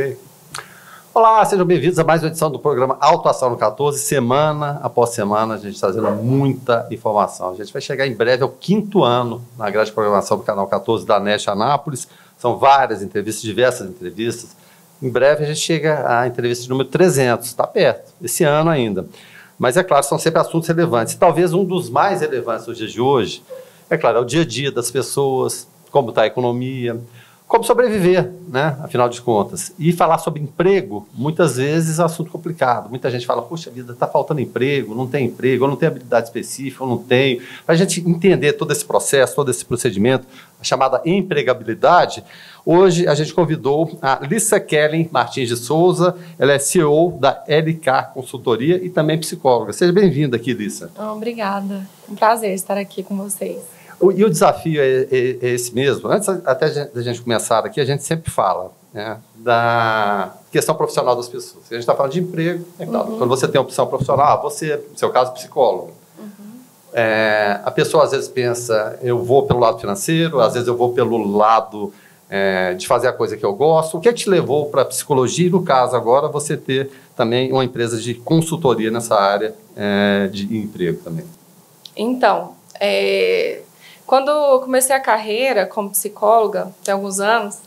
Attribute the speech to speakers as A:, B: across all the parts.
A: Ok? Olá, sejam bem-vindos a mais uma edição do programa Autoação no 14. Semana após semana, a gente está trazendo muita informação. A gente vai chegar em breve ao 5º ano na grade de programação do canal 14 da NEST Anápolis. São várias entrevistas, diversas entrevistas. Em breve a gente chega à entrevista número 300, está perto, esse ano ainda. Mas é claro, são sempre assuntos relevantes. E talvez um dos mais relevantes nos dias de hoje, é claro, é o dia a dia das pessoas, como está a economia, como sobreviver, né, afinal de contas. E falar sobre emprego, muitas vezes é um assunto complicado. Muita gente fala, poxa vida, está faltando emprego, ou não tem habilidade específica, ou não tenho. Para a gente entender todo esse processo, todo esse procedimento, a chamada empregabilidade, hoje a gente convidou a Lissa Kellen Martins de Souza, ela é CEO da LK Consultoria e também psicóloga. Seja bem-vinda aqui, Lissa.
B: Obrigada, um prazer estar aqui com vocês.
A: E o desafio é esse mesmo. Antes até da gente começar aqui, a gente sempre fala, né, da questão profissional das pessoas. A gente está falando de emprego, é claro. Quando você tem uma opção profissional, você, no seu caso, psicólogo. A pessoa às vezes pensa, eu vou pelo lado financeiro, às vezes eu vou pelo lado de fazer a coisa que eu gosto. O que é que te levou para a psicologia e, no caso agora, você ter também uma empresa de consultoria nessa área de emprego também?
B: Então, quando eu comecei a carreira como psicóloga, tem alguns anos,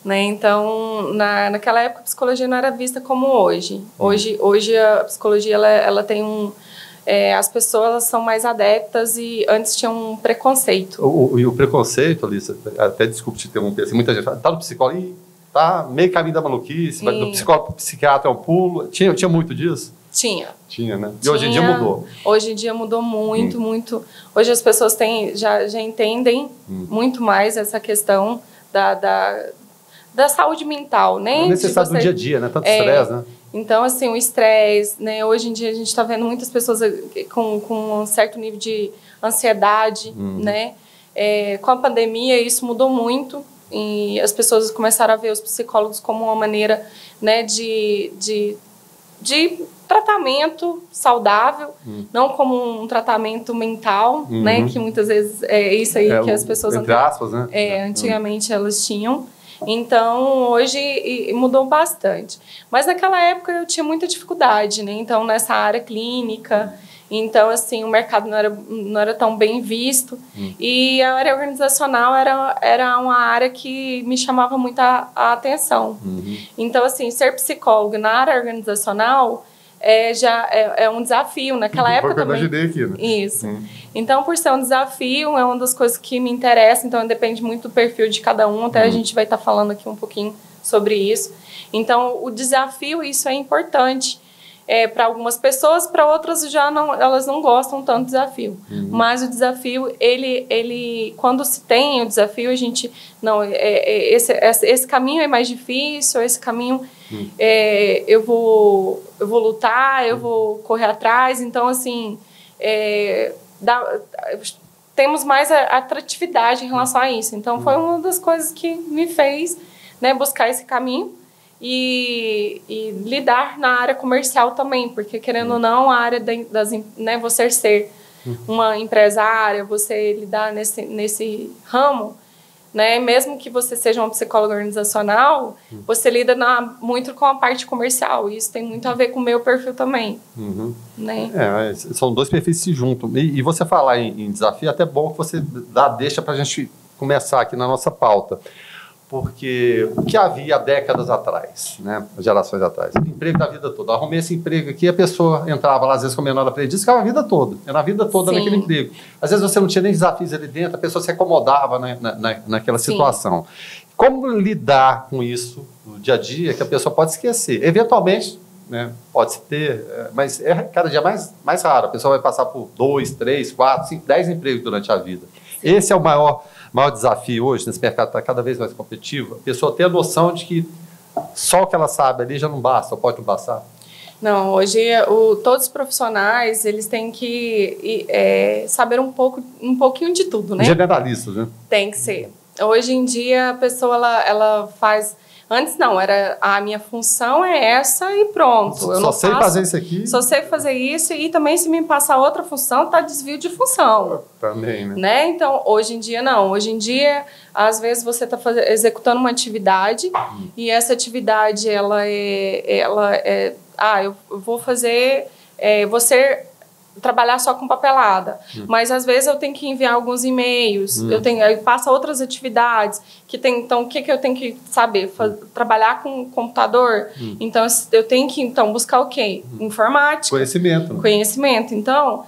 B: né, então naquela época a psicologia não era vista como hoje. Hoje a psicologia ela tem as pessoas são mais adeptas e antes tinha um preconceito.
A: E o preconceito, Alissa, até desculpe te interromper, assim, muita gente fala, tá no psicólogo, e tá meio caminho da maluquice, do psicólogo para o psiquiatra é um pulo. Tinha muito disso? Tinha, né? E hoje em dia mudou.
B: Hoje em dia mudou muito, muito. Hoje as pessoas já entendem muito mais essa questão da saúde mental, né?
A: A necessidade do dia a dia, né? Tanto estresse, né?
B: Então, assim, o estresse, né? Hoje em dia a gente está vendo muitas pessoas com um certo nível de ansiedade, né? Com a pandemia isso mudou muito e as pessoas começaram a ver os psicólogos como uma maneira, né, de tratamento saudável, não como um tratamento mental, né, que muitas vezes é isso aí que as pessoas
A: entre aspas, né?
B: Antigamente elas tinham. Então, hoje mudou bastante. Mas naquela época eu tinha muita dificuldade, né? Então, nessa área clínica, então, assim, o mercado não era tão bem visto. E a área organizacional era uma área que me chamava muita atenção. Então, assim, ser psicólogo na área organizacional já é um desafio. Naquela época também.
A: Eu imaginei aqui, né?
B: Isso. Então, por ser um desafio, é uma das coisas que me interessa. Então, depende muito do perfil de cada um. Até a gente vai estar falando aqui um pouquinho sobre isso. Então, o desafio, isso é importante para algumas pessoas, para outras elas não gostam tanto do desafio. Mas o desafio, ele quando se tem o desafio, a gente não, esse caminho é mais difícil, esse caminho eu vou lutar, eu vou correr atrás. Então, assim, temos mais atratividade em relação a isso. Então, foi uma das coisas que me fez, né, buscar esse caminho. E lidar na área comercial também, porque querendo ou não, a área né, você ser uma empresária, você lidar nesse ramo, né, mesmo que você seja uma psicóloga organizacional, você lida muito com a parte comercial, e isso tem muito a ver com o meu perfil também. Né?
A: São dois perfis que se juntam. E você falar em desafio, é até bom que você deixa para a gente começar aqui na nossa pauta. Porque o que havia há décadas atrás, né, gerações atrás, emprego da vida toda. Eu arrumei esse emprego aqui, a pessoa entrava lá, às vezes, com menor aprendiz, ficava a vida toda. Era a vida toda naquele emprego. Às vezes você não tinha nem desafios ali dentro, a pessoa se acomodava naquela situação. Como lidar com isso no dia a dia, que a pessoa pode esquecer? Eventualmente, né, pode-se ter, mas é cada dia mais raro. A pessoa vai passar por 2, 3, 4, 5, 10 empregos durante a vida. Esse é o maior desafio hoje, nesse mercado está cada vez mais competitivo, a pessoa ter a noção de que só o que ela sabe ali já não basta, ou pode não bastar.
B: Não, hoje todos os profissionais, eles têm que saber um pouquinho de tudo, né?
A: Generalistas, né?
B: Tem que ser. Hoje em dia, a pessoa, ela faz Antes não, era a minha função é essa e pronto. Eu
A: só sei fazer isso aqui.
B: Só sei fazer isso e também se me passar outra função, tá desvio de função.
A: Também,
B: né? Então, hoje em dia não. Hoje em dia, às vezes você está executando uma atividade e essa atividade, eu vou fazer, trabalhar só com papelada, mas às vezes eu tenho que enviar alguns e-mails, eu passo outras atividades então o que eu tenho que saber? Trabalhar com computador, então eu tenho que buscar o quê? Informática.
A: Conhecimento. Né?
B: Conhecimento. Então,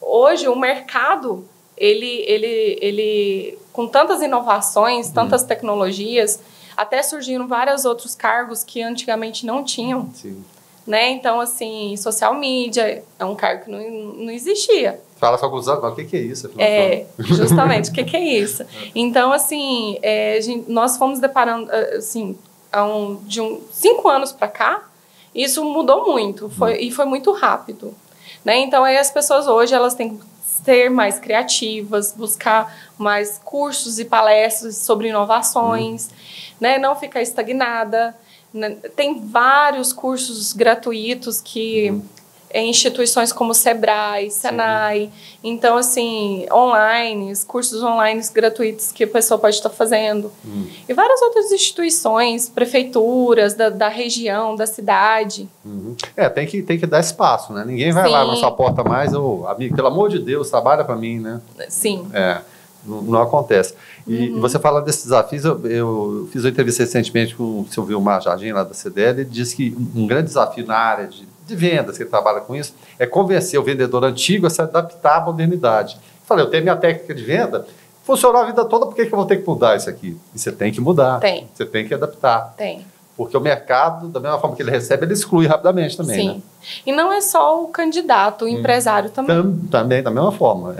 B: hoje o mercado, ele com tantas inovações, tantas tecnologias, até surgiram vários outros cargos que antigamente não tinham.
A: Sim.
B: Né? Então, assim, social media é um cargo que não existia.
A: Fala só com os anos, mas o que é isso?
B: Justamente, o que é isso? Então, assim, nós fomos deparando, assim, de 5 anos para cá, isso mudou muito, e foi muito rápido. Né? Então, aí as pessoas hoje, elas têm que ser mais criativas, buscar mais cursos e palestras sobre inovações, né? Não ficar estagnada. Tem vários cursos gratuitos que instituições como Sebrae, Senai, então assim, cursos online gratuitos que a pessoa pode estar fazendo. E várias outras instituições, prefeituras da região, da cidade.
A: Tem que dar espaço, né? Ninguém vai lá na sua porta mais, amigo, pelo amor de Deus, trabalha para mim, né?
B: Sim.
A: Não acontece. E você fala desses desafios, eu fiz uma entrevista recentemente com o seu Vilmar Jardim, lá da CDL, ele disse que um grande desafio na área de vendas, que ele trabalha com isso, é convencer o vendedor antigo a se adaptar à modernidade. Eu falei, eu tenho minha técnica de venda, funcionou a vida toda, por que eu vou ter que mudar isso aqui? E você tem que mudar, você tem que adaptar. Porque o mercado, da mesma forma que ele recebe, ele exclui rapidamente também. Sim. Né?
B: E não é só o candidato, o empresário também.
A: Também, da mesma forma.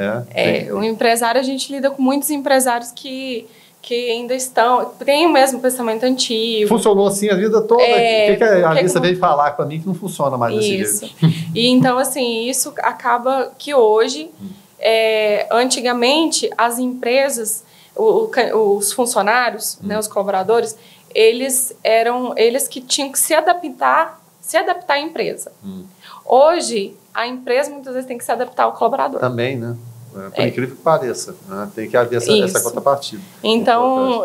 B: O empresário, a gente lida com muitos empresários que ainda têm o mesmo pensamento antigo.
A: Funcionou assim a vida toda. O que a Alissa veio falar para mim que não funciona mais desse jeito?
B: E então, assim, isso acaba que hoje, antigamente, as empresas, os funcionários, né, os colaboradores, eles que tinham que se adaptar à empresa. Hoje, a empresa muitas vezes tem que se adaptar ao colaborador.
A: Também, né? Por incrível que pareça, né? Tem que haver essa contrapartida.
B: Então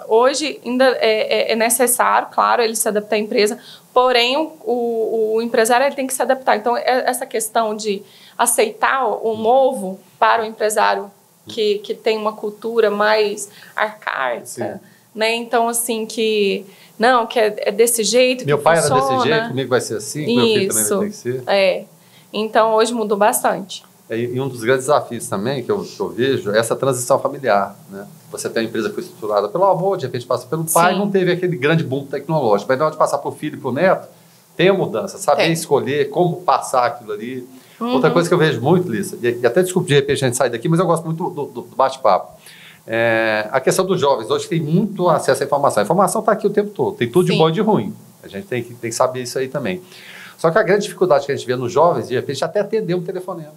B: hoje ainda é necessário, claro, ele se adaptar à empresa, porém o empresário ele tem que se adaptar. Então, essa questão de aceitar o novo para o empresário que tem uma cultura mais arcaica, né? Então, assim, que é desse jeito.
A: Meu pai era desse jeito, comigo vai ser assim, meu filho também vai ter que ser.
B: Então, hoje mudou bastante.
A: E um dos grandes desafios também que eu vejo é essa transição familiar. Né? Você tem uma empresa que foi estruturada pelo avô, de repente passa pelo pai, não teve aquele grande boom tecnológico. Mas na hora de passar para o filho e para o neto, tem a mudança, saber escolher como passar aquilo ali. Outra coisa que eu vejo muito, Lissa, e até desculpe de repente a gente sair daqui, mas eu gosto muito do bate-papo. A questão dos jovens, hoje tem muito acesso à informação. A informação está aqui o tempo todo, tem tudo de bom e de ruim. A gente tem que saber isso aí também. Só que a grande dificuldade que a gente vê nos jovens, de repente, é até atender um telefonema.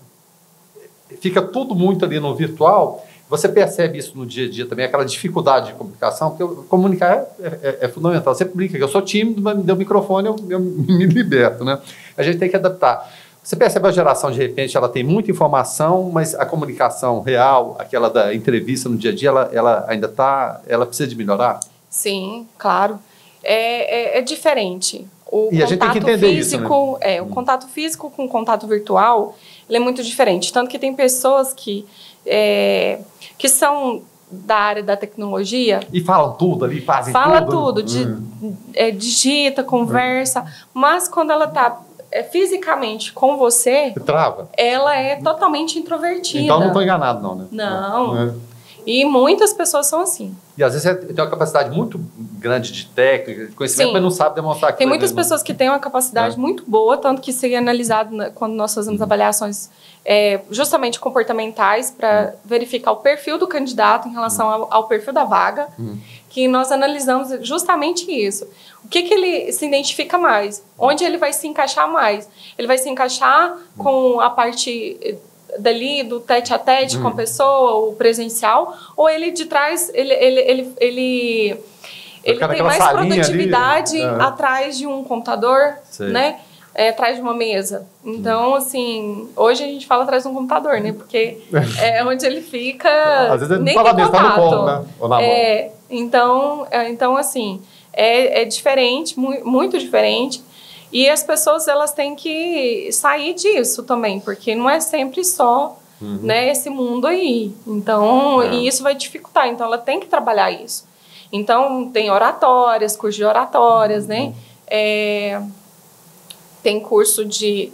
A: Fica tudo muito ali no virtual, você percebe isso no dia a dia também, aquela dificuldade de comunicação, porque comunicar é fundamental. Você brinca que eu sou tímido, mas me deu o microfone, eu me liberto, né? A gente tem que adaptar. Você percebe a geração, de repente, ela tem muita informação, mas a comunicação real, aquela da entrevista no dia a dia, ela ainda ela precisa de melhorar?
B: Sim, claro. É diferente.
A: E a gente tem que entender isso, né?
B: O contato físico com o contato virtual, ele é muito diferente. Tanto que tem pessoas que são da área da tecnologia.
A: E falam tudo ali, fazem tudo.
B: Fala tudo, digita, conversa, mas quando ela está fisicamente com você,
A: trava.
B: Ela é totalmente introvertida.
A: Então não estou enganado, não, né?
B: Não. E muitas pessoas são assim.
A: E às vezes você tem uma capacidade muito grande de técnica, de conhecimento, mas não sabe demonstrar aquilo.
B: Tem muitas pessoas que têm uma capacidade muito boa, tanto que seria analisado quando nós fazemos avaliações justamente comportamentais para verificar o perfil do candidato em relação ao perfil da vaga, que nós analisamos justamente isso. O que ele se identifica mais? Onde ele vai se encaixar mais? Ele vai se encaixar com a parte dali, do tete a tete com a pessoa, o presencial, ou ele de trás, ele tem mais produtividade atrás de um computador, né? Atrás de uma mesa. Então, assim, hoje a gente fala atrás de um computador, né? Porque é onde ele fica.
A: Às vezes ele nem fala mesmo, tá no colo, né? Ou na mão.
B: Então, assim, é diferente, muito diferente. E as pessoas, elas têm que sair disso também, porque não é sempre só né, esse mundo aí. Então, e isso vai dificultar. Então, ela tem que trabalhar isso. Então, tem oratórias, curso de oratórias, né? Tem curso de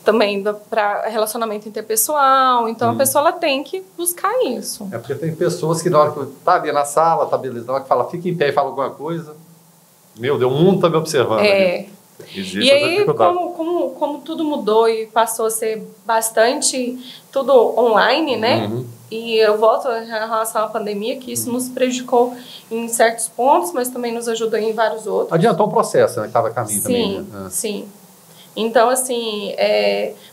B: também para relacionamento interpessoal. Então, a pessoa ela tem que buscar isso.
A: É porque tem pessoas que na hora que tá ali na sala, tá beleza, na hora que fala, fica em pé e fala alguma coisa, meu Deus, o mundo tá me observando.
B: E aí, como tudo mudou e passou a ser bastante tudo online, né? E eu volto em relação à pandemia, que isso nos prejudicou em certos pontos, mas também nos ajudou em vários outros.
A: Adiantou um processo, né? Que estava a caminho também.
B: Né? Sim. Então, assim,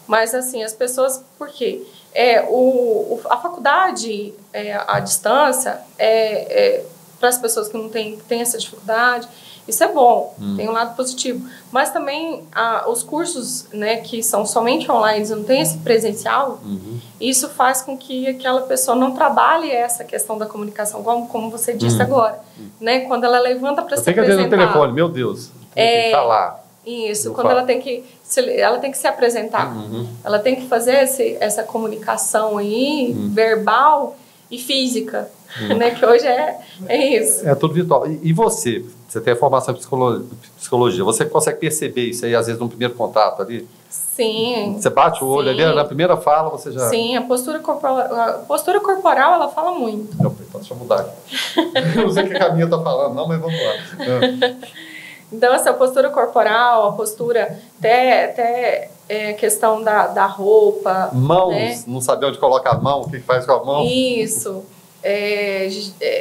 B: mas assim, as pessoas, por quê? A faculdade, à distância, para as pessoas que não têm essa dificuldade, isso é bom, tem um lado positivo. Mas também os cursos, né, que são somente online, não tem esse presencial, isso faz com que aquela pessoa não trabalhe essa questão da comunicação, como você disse agora. Né? Quando ela levanta para se apresentar...
A: Tem que atender no telefone, meu Deus, tem que falar.
B: Isso, quando ela tem que se apresentar. Ela tem que fazer essa comunicação aí, verbal e física, né? Que hoje é isso.
A: É tudo virtual. E você? Você tem a formação em psicologia. Você consegue perceber isso aí, às vezes, no primeiro contato ali?
B: Sim.
A: Você bate o olho ali, na primeira fala, você já...
B: Sim, a postura corporal, ela fala muito.
A: Deixa eu mudar aqui. Eu não sei o que a Caminha está falando, não, mas vamos lá.
B: Então, essa postura corporal, a postura até questão da roupa.
A: Mãos,
B: né?
A: Não saber onde coloca a mão, o que faz com a mão.
B: Isso.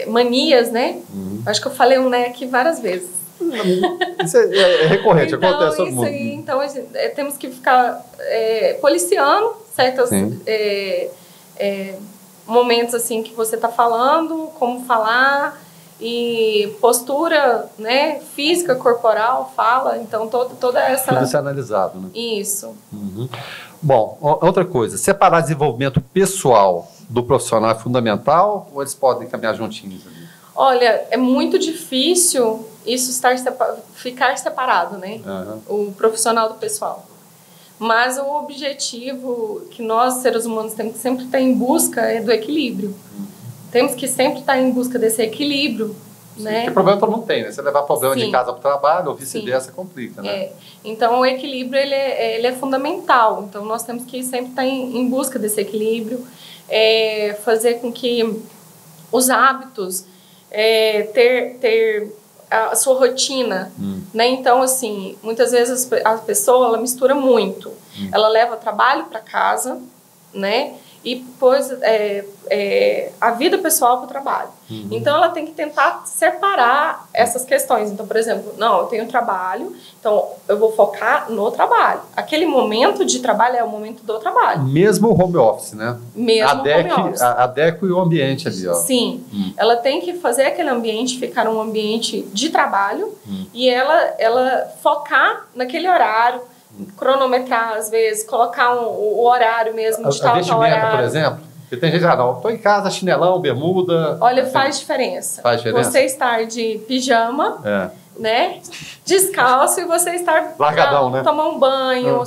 B: Manias, né? Acho que eu falei um né aqui várias vezes.
A: Isso é recorrente,
B: então,
A: acontece todo mundo.
B: Aí, então, temos que ficar policiando certos momentos assim que você está falando, como falar, e postura, né, física, corporal, fala, então toda essa...
A: Tudo isso é analisado, né?
B: Isso.
A: Bom, outra coisa, separar desenvolvimento pessoal do profissional é fundamental ou eles podem caminhar juntinhos ali?
B: Olha, é muito difícil isso ficar separado, né? O profissional do pessoal. Mas o objetivo que nós, seres humanos, temos que sempre estar em busca é do equilíbrio. Temos que sempre estar em busca desse equilíbrio, né?
A: Porque problema todo mundo tem, né? Você levar problema de casa para o trabalho ou vice-versa complica, né?
B: Então, o equilíbrio, ele é fundamental. Então, nós temos que sempre estar em busca desse equilíbrio, fazer com que os hábitos, ter a sua rotina, né? Então, assim, muitas vezes a pessoa, ela mistura muito. Ela leva trabalho para casa, né? E depois a vida pessoal para o trabalho. Então, ela tem que tentar separar essas questões. Então, por exemplo, não, eu tenho trabalho, então eu vou focar no trabalho. Aquele momento de trabalho é o momento do trabalho.
A: Mesmo o home office, né?
B: Mesmo o home office.
A: Adeque o ambiente ali, ó.
B: Sim. Ela tem que fazer aquele ambiente ficar um ambiente de trabalho e ela focar naquele horário, cronometrar, às vezes, colocar o horário mesmo, de tal horário.
A: Por exemplo, porque tem gente, não, estou em casa, chinelão, bermuda...
B: Olha, faz diferença.
A: Faz diferença?
B: Você estar de pijama, né, descalço, e você estar...
A: Largadão, né?
B: Tomar um banho,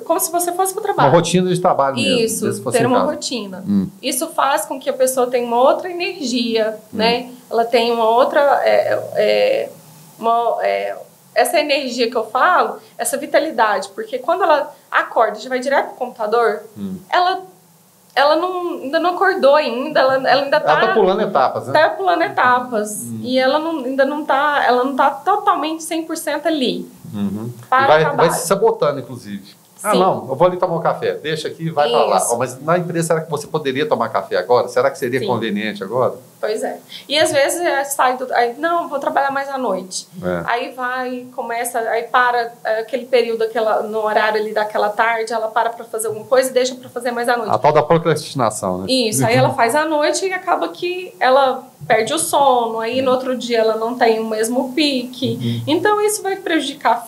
B: como se você fosse para o trabalho.
A: Uma rotina de trabalho mesmo.
B: Isso, ter uma rotina. Isso faz com que a pessoa tenha uma outra energia, né? Ela tem uma outra... essa energia que eu falo, essa vitalidade, porque quando ela acorda e já vai direto pro computador, ela ainda não acordou ainda, ela ainda tá...
A: Ela tá pulando etapas, né?
B: Tá pulando etapas. E ela ainda não tá totalmente 100% ali.
A: Para vai se sabotando, inclusive. Ah, não, eu vou ali tomar um café. Deixa aqui e vai para lá. Oh, mas na empresa, será que você poderia tomar café agora? Será que seria conveniente agora?
B: Pois é. E às vezes sai do... Aí, não, vou trabalhar mais à noite. Aí vai, começa... Aí para aquele período, no horário ali daquela tarde, ela para fazer alguma coisa e deixa para fazer mais à noite.
A: A tal da procrastinação, né?
B: Isso. Aí ela faz à noite e acaba que ela perde o sono. Aí no outro dia ela não tem o mesmo pique. Então isso vai prejudicar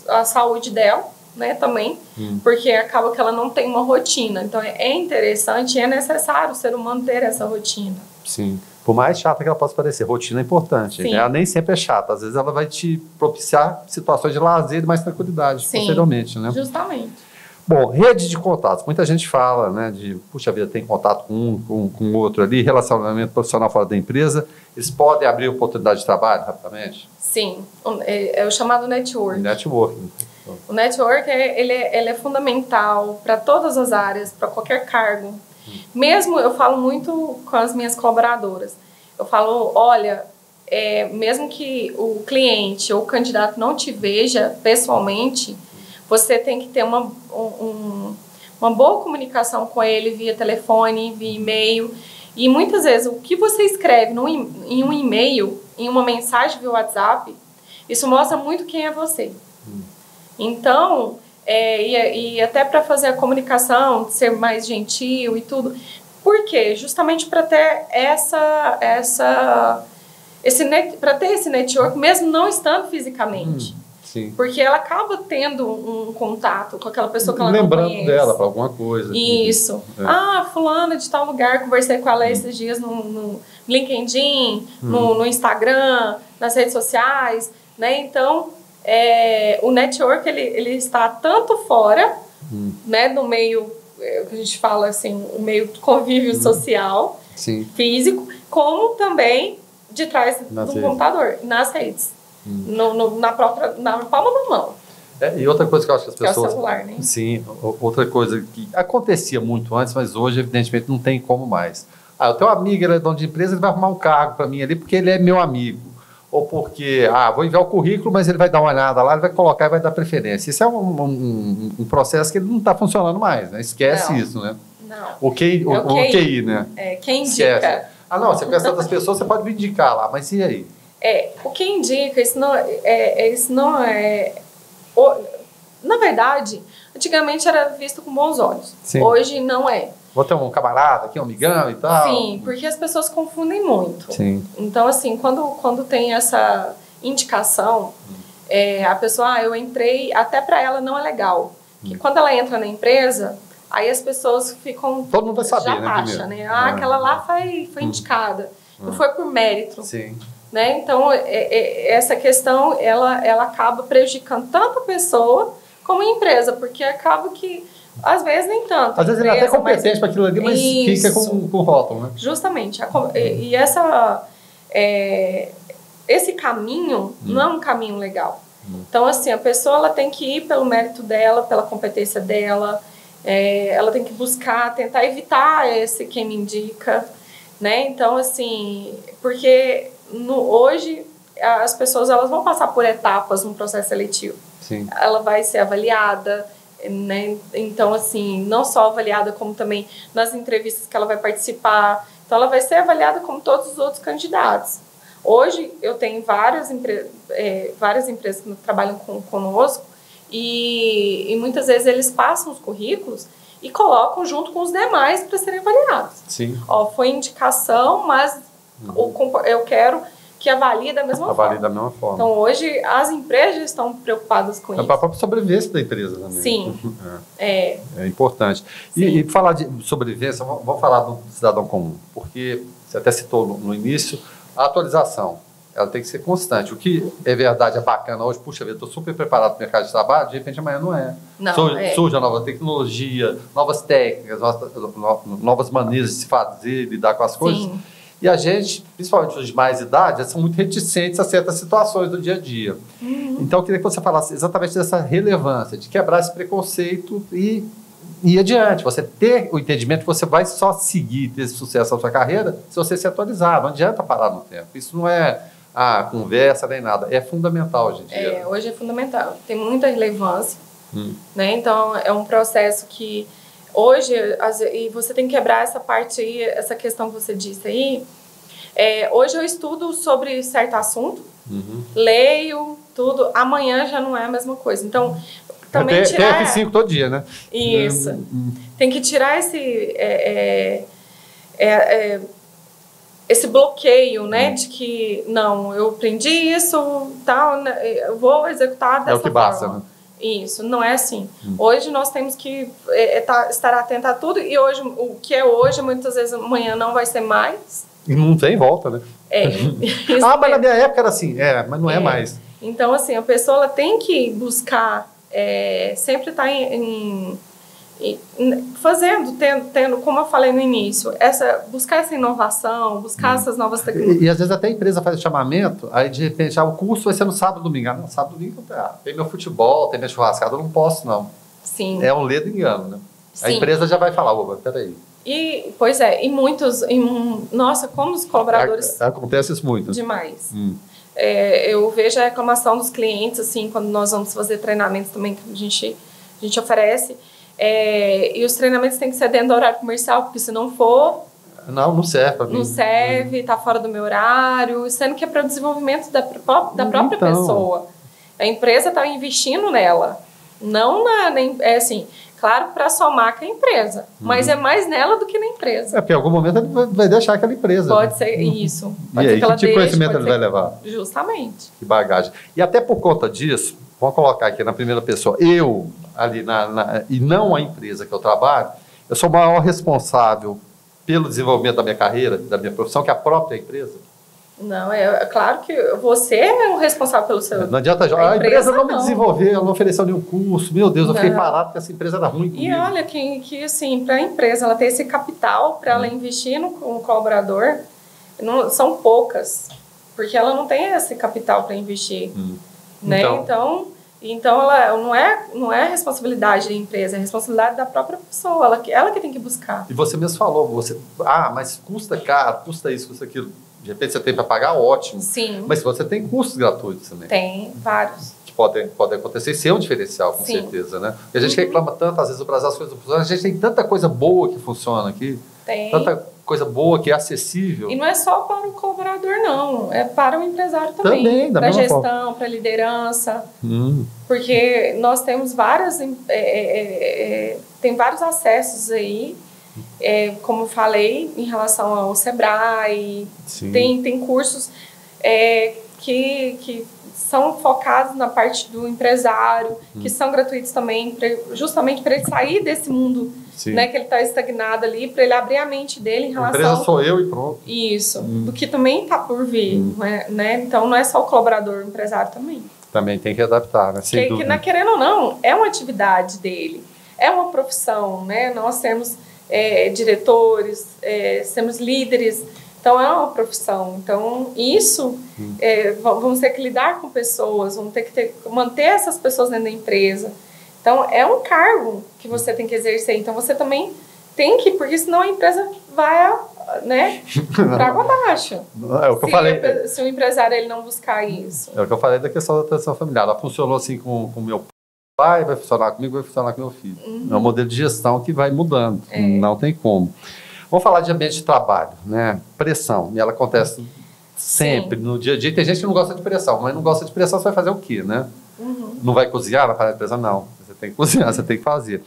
B: a saúde dela, né, também, porque acaba que ela não tem uma rotina. Então é interessante e é necessário o ser humano ter essa rotina.
A: Sim. Por mais chata que ela possa parecer, rotina é importante. Sim. Ela nem sempre é chata. Às vezes ela vai te propiciar situações de lazer e mais tranquilidade, posteriormente, né?
B: Justamente.
A: Bom, rede de contatos. Muita gente fala, né, de, puxa vida, tem contato com o outro ali, relacionamento profissional fora da empresa. Eles podem abrir oportunidade de trabalho rapidamente?
B: Sim. É o chamado network.
A: Networking.
B: O network ele é fundamental para todas as áreas, para qualquer cargo. Mesmo, eu falo muito com as minhas colaboradoras. Eu falo, olha, mesmo que o cliente ou o candidato não te veja pessoalmente, você tem que ter uma boa comunicação com ele via telefone, via e-mail. E muitas vezes o que você escreve em um e-mail, em uma mensagem via WhatsApp, isso mostra muito quem é você. Então, e até para fazer a comunicação, ser mais gentil e tudo. Por quê? Justamente para ter para ter esse network, mesmo não estando fisicamente.
A: Sim.
B: Porque ela acaba tendo um contato com aquela pessoa que ela não conhece.
A: Lembrando dela para alguma coisa.
B: Isso. Fulana de tal lugar, conversei com ela esses dias no LinkedIn, no Instagram, nas redes sociais, né? Então, o network, ele está tanto fora, né, do meio, que a gente fala assim, o meio convívio social, físico, como também de trás do computador, nas redes. Na palma da mão.
A: E outra coisa que eu acho que as pessoas...
B: Que é o celular, né?
A: Sim, outra coisa que acontecia muito antes, mas hoje, evidentemente, não tem como mais. Eu tenho um amigo, ele é dono de empresa, ele vai arrumar um cargo para mim ali, porque ele é meu amigo. Ou porque, vou enviar o currículo, mas ele vai dar uma olhada lá, ele vai colocar e vai dar preferência. Isso é um processo que ele não está funcionando mais, né? Esquece isso, né?
B: Não.
A: O QI, né?
B: Quem indica.
A: Esquece. Não, você pensa das pessoas, você pode me indicar lá, mas e aí?
B: O que indica, isso não é... Na verdade, antigamente era visto com bons olhos. Sim. Hoje não é.
A: Vou ter um camarada aqui, um amigão e tal.
B: Sim, porque as pessoas confundem muito.
A: Sim.
B: Então, assim, quando tem essa indicação, a pessoa, eu entrei, até para ela não é legal. Que quando ela entra na empresa, aí as pessoas ficam...
A: Todo mundo vai saber,
B: já acha, né? Aquela lá foi indicada. Não foi por mérito.
A: Sim.
B: Né? Então, essa questão, ela acaba prejudicando tanto a pessoa como a empresa, porque acaba que, às vezes, nem tanto.
A: Às vezes ele é até competente para aquilo ali, mas fica com rótulo, né?
B: Justamente. E esse caminho não é um caminho legal. Então, assim, a pessoa ela tem que ir pelo mérito dela, pela competência dela, ela tem que buscar, tentar evitar quem me indica, né? Então, assim, porque... hoje, as pessoas elas vão passar por etapas no processo seletivo.
A: Sim.
B: Ela vai ser avaliada, né? Então, assim, não só avaliada, como também nas entrevistas que ela vai participar. Então, ela vai ser avaliada como todos os outros candidatos. Hoje, eu tenho várias empresas que trabalham conosco e muitas vezes eles passam os currículos e colocam junto com os demais para serem avaliados.
A: Sim.
B: Foi indicação, mas... eu quero que avalie da mesma forma.
A: Avalie da mesma forma.
B: Então, hoje, as empresas estão preocupadas com isso.
A: É para a própria sobrevivência da empresa também.
B: Sim.
A: É importante. E falar de sobrevivência, vamos falar do cidadão comum, porque você até citou no início, a atualização, ela tem que ser constante. O que é verdade, é bacana hoje, puxa vida, estou super preparado para o mercado de trabalho, de repente amanhã não é. Surge a nova tecnologia, novas técnicas, novas maneiras de se fazer, lidar com as coisas.
B: Sim.
A: E a gente, principalmente os de mais idade, são muito reticentes a certas situações do dia a dia. Então, eu queria que você falasse exatamente dessa relevância, de quebrar esse preconceito e ir adiante. Você ter o entendimento que você vai só seguir, ter sucesso na sua carreira, se você se atualizar. Não adianta parar no tempo. Isso não é conversa nem nada. É fundamental hoje em dia.
B: Hoje é fundamental. Tem muita relevância, Né? Então, é um processo que hoje, e você tem que quebrar essa parte aí, essa questão que você disse aí. Hoje eu estudo sobre certo assunto, leio tudo, amanhã já não é a mesma coisa. Então, também tirar...
A: Tem F5 todo dia, né?
B: Isso. Tem que tirar esse bloqueio, né, de que, não, eu aprendi isso, tal, eu vou executar dessa forma.
A: É o que basta, né?
B: Isso, não é assim. Hoje nós temos que estar atento a tudo, e hoje, o que é hoje, muitas vezes amanhã não vai ser mais.
A: E não tem volta, né? Mas na minha época era assim, mas não é mais.
B: Então, assim, a pessoa ela tem que buscar, sempre estar fazendo, tendo, como eu falei no início, buscar essa inovação, buscar essas novas tecnologias.
A: E às vezes até a empresa faz chamamento, aí de repente o curso vai ser no sábado, domingo. Não, sábado, domingo tem meu futebol, tem minha churrascada, eu não posso, não.
B: Sim.
A: É um ledo engano, né? Sim. A empresa já vai falar, opa, peraí.
B: Pois é, e muitos, nossa, como os colaboradores...
A: Acontece isso muito.
B: Demais. Eu vejo a reclamação dos clientes, assim, quando nós vamos fazer treinamentos também, que a gente oferece, e os treinamentos têm que ser dentro do horário comercial, porque se não for...
A: Não serve para mim.
B: Não serve, está fora do meu horário, sendo que é para o desenvolvimento da própria pessoa. A empresa está investindo nela. Não assim, claro, para somar com a empresa, mas é mais nela do que na empresa.
A: Porque em algum momento ele vai deixar aquela empresa.
B: Pode ser isso. Pode
A: e
B: ser
A: aí, que tipo de conhecimento ele vai levar?
B: Justamente.
A: Que bagagem. E até por conta disso, vamos colocar aqui na primeira pessoa, eu, ali e não a empresa que eu trabalho, eu sou o maior responsável pelo desenvolvimento da minha carreira, da minha profissão, que a própria empresa.
B: Não, é claro que você é o responsável pelo seu...
A: Não adianta a empresa não me desenvolver, ela não ofereceu nenhum curso. Meu Deus, eu fiquei parado porque essa empresa era ruim comigo.
B: E olha que assim, para a empresa ela ter esse capital para ela investir no colaborador, são poucas, porque ela não tem esse capital para investir. Né? Então ela não é responsabilidade da empresa, é responsabilidade da própria pessoa, ela que tem que buscar.
A: E você mesmo falou, mas custa caro, custa isso, custa aquilo. De repente você tem para pagar, ótimo.
B: Sim.
A: Mas você tem custos gratuitos também.
B: Tem, vários.
A: Que podem acontecer e ser um diferencial, com certeza, né? Porque a gente reclama tanto, às vezes, do Brasil, as coisas não funcionam. A gente tem tanta coisa boa que funciona aqui.
B: Tem.
A: Tanta coisa boa que é acessível.
B: E não é só para o colaborador, não. É para o empresário também.
A: Da
B: para
A: mesma
B: gestão, para liderança. Porque nós temos tem vários acessos aí. Como eu falei, em relação ao Sebrae, tem cursos que são focados na parte do empresário, que são gratuitos também, justamente para ele sair desse mundo, né, que ele está estagnado ali, para ele abrir a mente dele em relação...
A: A empresa sou eu e pronto.
B: Isso, do que também está por vir, né? Então não é só o colaborador, o empresário também.
A: Também tem que adaptar, né?
B: Que querendo ou não, é uma atividade dele, é uma profissão, né? Nós temos... diretores, temos líderes, então é uma profissão. Então isso, vamos ter que lidar com pessoas, vamos ter que manter essas pessoas dentro da empresa. Então é um cargo que você tem que exercer, então você também tem que, porque senão a empresa vai, né, para água abaixo.
A: É o que eu falei.
B: Se o empresário ele não buscar isso.
A: É o que eu falei da questão da atenção familiar. Ela funcionou assim com o meu pai, vai funcionar comigo, vai funcionar com meu filho. É um modelo de gestão que vai mudando, não tem como. Vamos falar de ambiente de trabalho, né? Pressão, e ela acontece sempre, no dia a dia. Tem gente que não gosta de pressão, mas não gosta de pressão, você vai fazer o quê, né? Não vai cozinhar na panela de pressão? Não, você tem que cozinhar, você tem que fazer.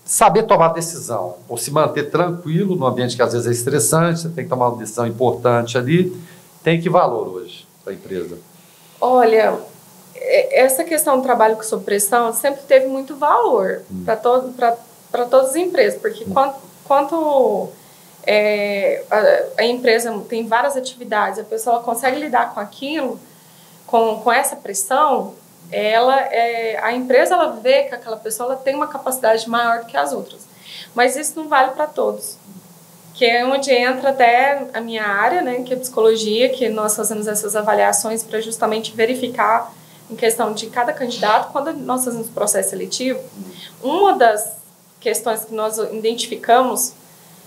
A: Saber tomar decisão, ou se manter tranquilo no ambiente que às vezes é estressante, você tem que tomar uma decisão importante ali. Tem que valor hoje para a empresa?
B: Olha... Essa questão do trabalho sob pressão sempre teve muito valor para todas as empresas, porque quando a empresa tem várias atividades, a pessoa consegue lidar com aquilo, com essa pressão, a empresa ela vê que aquela pessoa ela tem uma capacidade maior do que as outras. Mas isso não vale para todos. Que é onde entra até a minha área, né, que é psicologia, que nós fazemos essas avaliações para justamente verificar em questão de cada candidato. Quando nós fazemos processo seletivo, uma das questões que nós identificamos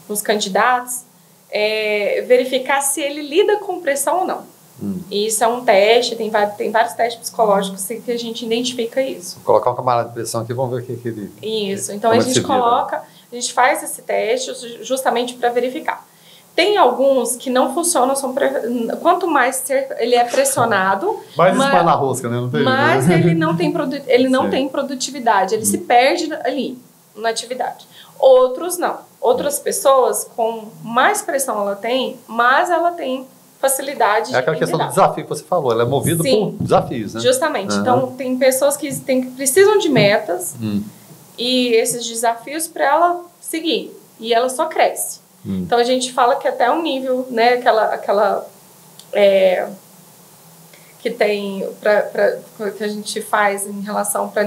B: nos candidatos é verificar se ele lida com pressão ou não. E isso é um teste, tem vários testes psicológicos que a gente identifica isso.
A: Vou colocar um camarada de pressão aqui, vamos ver o que ele...
B: Isso, então a gente coloca, a gente faz esse teste justamente para verificar. Tem alguns que não funcionam, quanto mais ele é pressionado...
A: mais espalha na rosca, né? Não tem
B: mas ele não tem produtividade, ele se perde ali na atividade. Outros não. Outras pessoas, com mais pressão ela tem, mais ela tem facilidade de
A: aquela questão do desafio que você falou, ela é movida por desafios, né?
B: Justamente. Então, tem pessoas que precisam de metas e esses desafios para ela seguir. E ela só cresce. Então, a gente fala que até um nível, né, que tem, que a gente faz em relação para...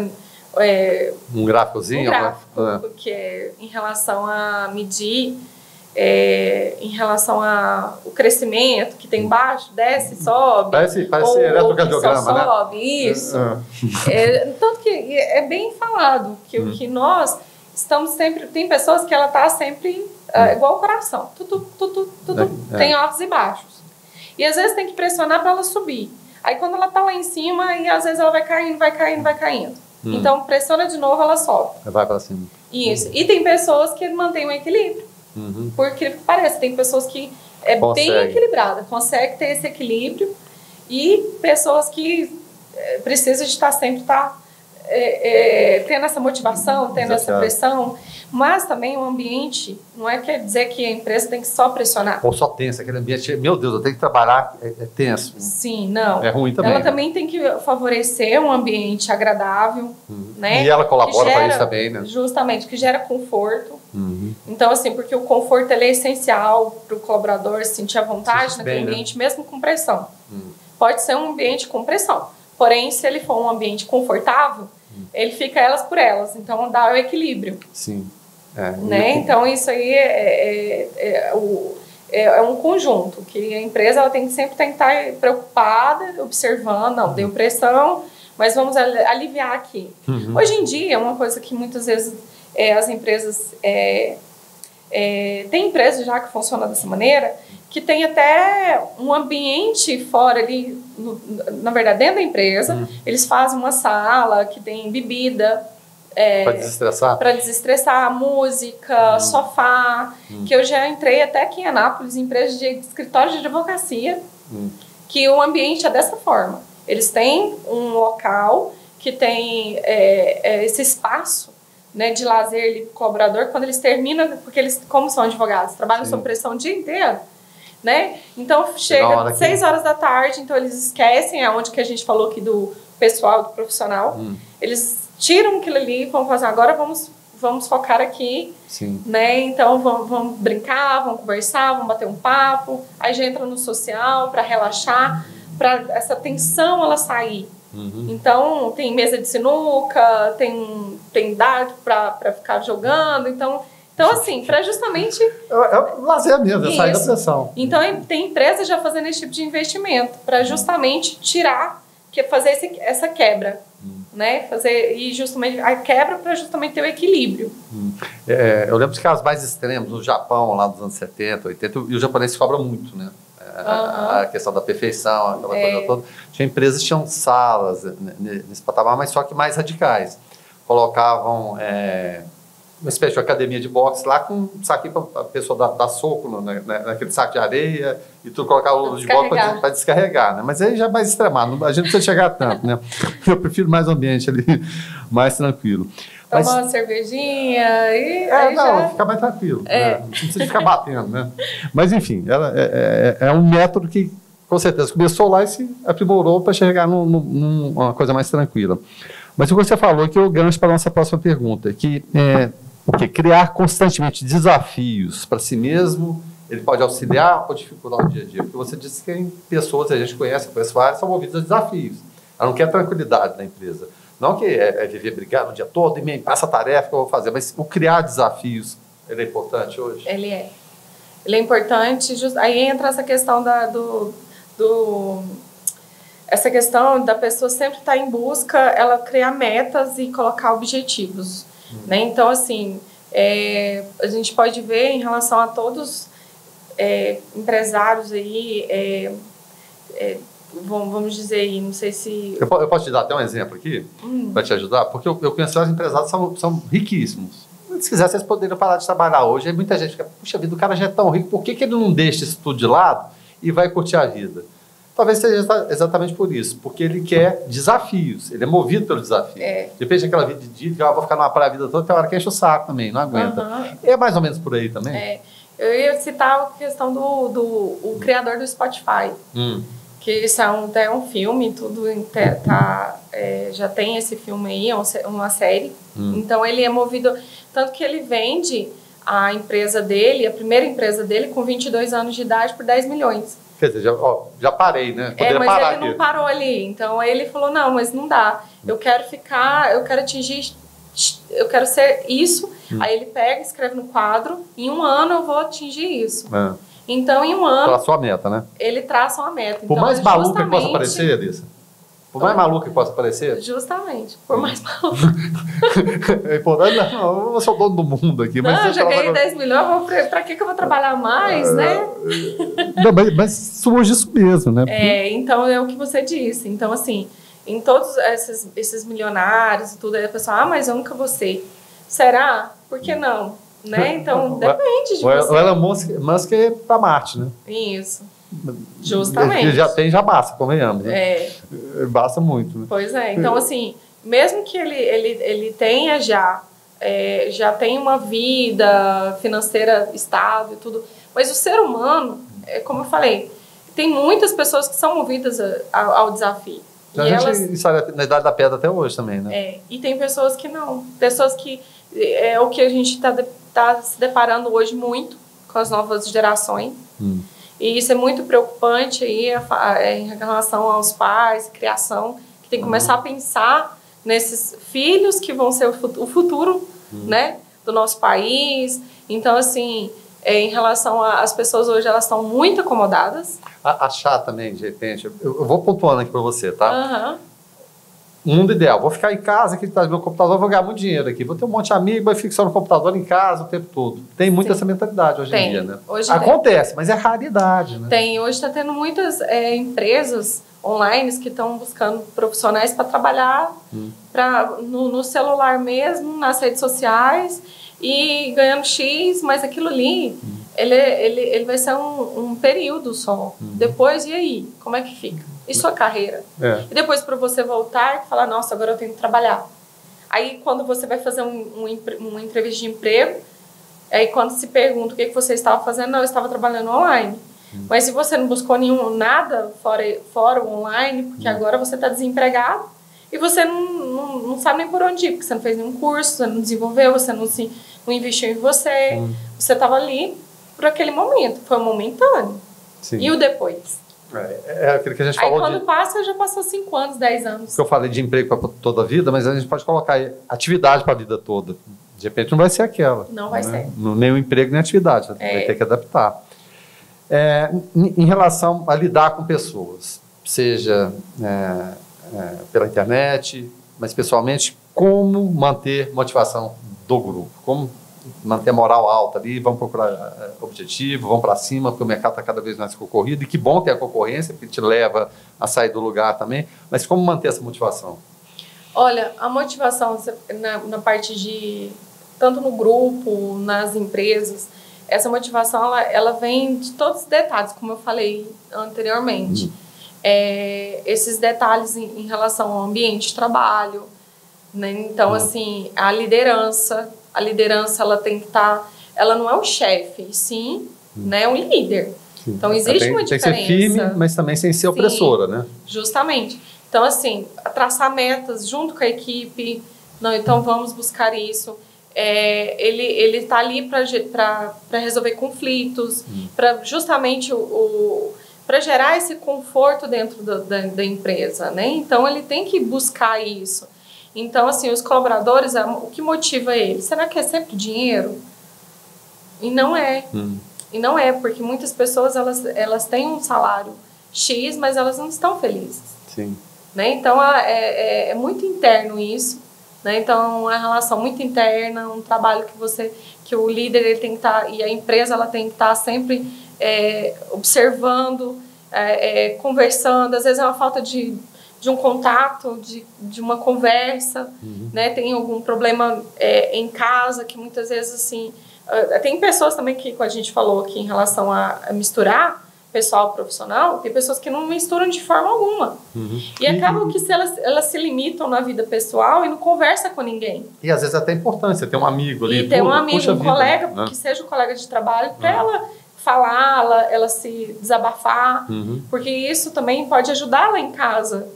A: um gráficozinho?
B: Um gráfico que é em relação a medir, em relação ao crescimento, que tem embaixo, desce, sobe.
A: Parece eletrocardiograma, né?
B: Sobe, isso. Tanto que é bem falado que o que nós estamos sempre... Tem pessoas que ela está sempre igual o coração. Tudo tem altos e baixos. E às vezes tem que pressionar para ela subir. Aí quando ela está lá em cima, e às vezes ela vai caindo. Então, pressiona de novo, ela sobe.
A: Vai para cima.
B: Isso. E tem pessoas que mantêm o equilíbrio. Porque parece, tem pessoas que bem equilibrada, consegue ter esse equilíbrio. E pessoas que precisam de estar sempre tendo essa motivação, tendo essa pressão. Mas também o ambiente, não quer dizer que a empresa tem que só pressionar.
A: Ou só tenso, aquele ambiente, meu Deus, eu tenho que trabalhar, é tenso.
B: Sim, não.
A: É ruim também.
B: Ela também tem que favorecer um ambiente agradável, né?
A: E ela colabora para isso também, né?
B: Justamente, que gera conforto. Então, assim, porque o conforto ele é essencial para o colaborador se sentir à vontade naquele ambiente, mesmo com pressão. Pode ser um ambiente com pressão. Porém, se ele for um ambiente confortável, ele fica elas por elas. Então, dá o equilíbrio.
A: Sim.
B: Né? Então, isso aí é um conjunto, que a empresa ela tem que sempre estar preocupada, observando, não, deu pressão, mas vamos aliviar aqui. Hoje em dia, uma coisa que muitas vezes as empresas... tem empresas já que funcionam dessa maneira, que tem até um ambiente fora ali, na verdade, dentro da empresa, eles fazem uma sala que tem bebida, para desestressar, música, sofá, que eu já entrei até aqui em Anápolis, em empresas de escritório de advocacia, que o ambiente é dessa forma. Eles têm um local que tem esse espaço, né, de lazer ali, pro colaborador, quando eles terminam, porque eles, como são advogados, trabalham sob pressão o dia inteiro, né? Então, chega 6 horas da tarde, então eles esquecem aonde que a gente falou aqui do pessoal, do profissional, eles tiram aquilo ali e vão fazer, agora vamos focar aqui, né? Então, vamos brincar, vamos conversar, vamos bater um papo, aí já entra no social para relaxar, para essa tensão ela sair. Então, tem mesa de sinuca, tem dart para ficar jogando, então assim, para justamente...
A: É lazer mesmo, é sair da pressão.
B: Então, tem empresas já fazendo esse tipo de investimento, para justamente fazer essa quebra, né? E justamente a quebra para justamente ter o equilíbrio.
A: Eu lembro dos casos mais extremos, no Japão, lá dos anos 70, 80, e os japoneses cobram muito, né? A questão da perfeição, aquela coisa toda. Tinha empresas que tinham salas nesse patamar, mas só que mais radicais. Colocavam uma espécie de academia de boxe lá com um saquinho para a pessoa dar soco naquele saco de areia e tu colocar o de boxe para descarregar, né? Mas aí já é mais extremado, a gente não precisa chegar tanto, né? Eu prefiro mais ambiente ali, mais tranquilo.
B: Tomar uma cervejinha e
A: fica mais tranquilo. Né? Não precisa ficar batendo, né? Mas, enfim, é um método que, com certeza, começou lá e se aprimorou para chegar numa coisa mais tranquila. Mas o que você falou que eu gancho para a nossa próxima pergunta, que criar constantemente desafios para si mesmo, ele pode auxiliar ou dificultar o dia a dia? Porque você disse que tem pessoas, a gente conhece várias, são movidas a desafios. Ela não quer tranquilidade na empresa. Não que viver brigado o dia todo e me passa a tarefa que eu vou fazer, mas o criar desafios, ele é importante hoje?
B: Ele é. Ele é importante, aí entra essa questão essa questão da pessoa sempre estar em busca, ela criar metas e colocar objetivos, né? Então, assim, a gente pode ver em relação a todos empresários aí, vamos dizer aí, não sei se...
A: Eu posso te dar até um exemplo aqui, para te ajudar? Porque eu conheço os empresários que são riquíssimos. Se quisesse, eles poderiam parar de trabalhar hoje. Aí muita gente fica, puxa vida, o cara já é tão rico, por que ele não deixa isso tudo de lado e vai curtir a vida? Talvez seja exatamente por isso, porque ele quer desafios, ele é movido pelo desafio. Depende daquela vida de dia, que eu vou ficar numa praia a vida toda, tem hora que enche o saco também, não aguenta. É mais ou menos por aí também?
B: Eu ia citar a questão do criador do Spotify, que isso é um filme, tudo já tem esse filme aí, é uma série. Então ele é movido, tanto que ele vende a empresa dele, a primeira empresa dele, com 22 anos de idade por 10 milhões.
A: Quer dizer, já parei, né?
B: Poderia mas parar ele aqui. Não parou ali. Então aí ele falou, não, mas não dá. Eu quero atingir, eu quero ser isso. Aí ele pega, escreve no quadro, em um ano eu vou atingir isso. Então, em um ano...
A: Traçou a meta, né?
B: Ele traça uma meta.
A: Por mais maluco que possa parecer, Elissa? Por mais maluco que possa parecer?
B: Justamente, por mais maluco.
A: Não, eu sou dono do mundo aqui.
B: Não, já ganhei 10 milhões, pra que eu vou trabalhar mais, né?
A: Não, mas surge isso mesmo, né?
B: Então é o que você disse. Então, assim, em todos esses milionários e tudo, aí a pessoa, mas eu nunca vou ser. Será? Por que não? Né? Então, depende de você.
A: O Elon Musk é pra Marte, né?
B: Isso. Justamente.
A: Ele já basta, convenhamos. Né? Basta muito. Né?
B: Pois é. Então, assim, mesmo que ele tenha já tem uma vida financeira estável e tudo, mas o ser humano, como eu falei, tem muitas pessoas que são movidas ao desafio.
A: Isso é na idade da pedra até hoje também, né?
B: E tem pessoas que não. Pessoas que... É o que a gente está se deparando hoje muito com as novas gerações. E isso é muito preocupante aí, em relação aos pais, criação, que tem que começar a pensar nesses filhos que vão ser o futuro, né, do nosso país. Então, assim, em relação às pessoas hoje, elas estão muito acomodadas.
A: Achar também, de repente, eu vou pontuando aqui para você, tá? Mundo ideal, vou ficar em casa aqui atrás do meu computador, vou ganhar muito dinheiro aqui, vou ter um monte de amigos, vai ficar só no computador em casa o tempo todo. Tem muito essa mentalidade hoje em dia, né? Acontece, mas é raridade, né?
B: Hoje está tendo muitas empresas online que estão buscando profissionais para trabalhar no celular mesmo, nas redes sociais e ganhando X, mas aquilo ali, ele vai ser um período só. Depois, e aí? Como é que fica? E sua carreira? E depois para você voltar e falar, nossa, agora eu tenho que trabalhar. Aí quando você vai fazer uma entrevista de emprego, aí quando se pergunta o que você estava fazendo, não, eu estava trabalhando online. Mas se você não buscou nada fora o online, porque agora você está desempregado e você não sabe nem por onde ir, porque você não fez nenhum curso, você não desenvolveu, você não investiu em você, você estava ali por aquele momento, foi momentâneo. E o depois?
A: É aquilo que a gente falou.
B: Aí quando passa, já passou 5 anos, 10 anos.
A: Eu falei de emprego para toda a vida, mas a gente pode colocar aí atividade para a vida toda. De repente não vai ser aquela.
B: Não vai ser.
A: Nem o emprego, nem a atividade. Vai ter que adaptar. Em relação a lidar com pessoas, seja pela internet, mas pessoalmente, como manter motivação do grupo? Como manter a moral alta ali, vamos procurar objetivo, vamos para cima, porque o mercado está cada vez mais concorrido, e que bom ter a concorrência, porque te leva a sair do lugar também, mas como manter essa motivação?
B: Olha, a motivação na parte tanto no grupo, nas empresas, essa motivação, ela vem de todos os detalhes, como eu falei anteriormente. Esses detalhes em relação ao ambiente de trabalho, né? Então, assim, a liderança, ela tem que estar... Ela não é um chefe, sim, né? É um líder. Então, existe uma diferença.
A: Tem que ser firme, mas também sem ser opressora, né?
B: Justamente. Então, assim, traçar metas junto com a equipe. Não, então, vamos buscar isso. Ele está ali para resolver conflitos, para justamente para gerar esse conforto dentro da empresa, né? Então, ele tem que buscar isso. Então, assim, os colaboradores, o que motiva eles? Será que é sempre dinheiro? E não é. E não é, porque muitas pessoas, elas têm um salário X, mas elas não estão felizes.
A: Sim.
B: Né? Então, é muito interno isso. Né? Então, é uma relação muito interna, um trabalho que o líder ele tem que estar, e a empresa ela tem que estar sempre observando, conversando, às vezes é uma falta de um contato, de uma conversa, né? Tem algum problema em casa, que muitas vezes, assim... tem pessoas também que, como a gente falou aqui, em relação a misturar pessoal profissional, tem pessoas que não misturam de forma alguma. E acabam que elas se limitam na vida pessoal e não conversam com ninguém.
A: E às vezes até é importante, você tem um amigo ali.
B: E ter um amigo, um colega, que seja um colega de trabalho, para ela falar, ela se desabafar, porque isso também pode ajudar lá em casa.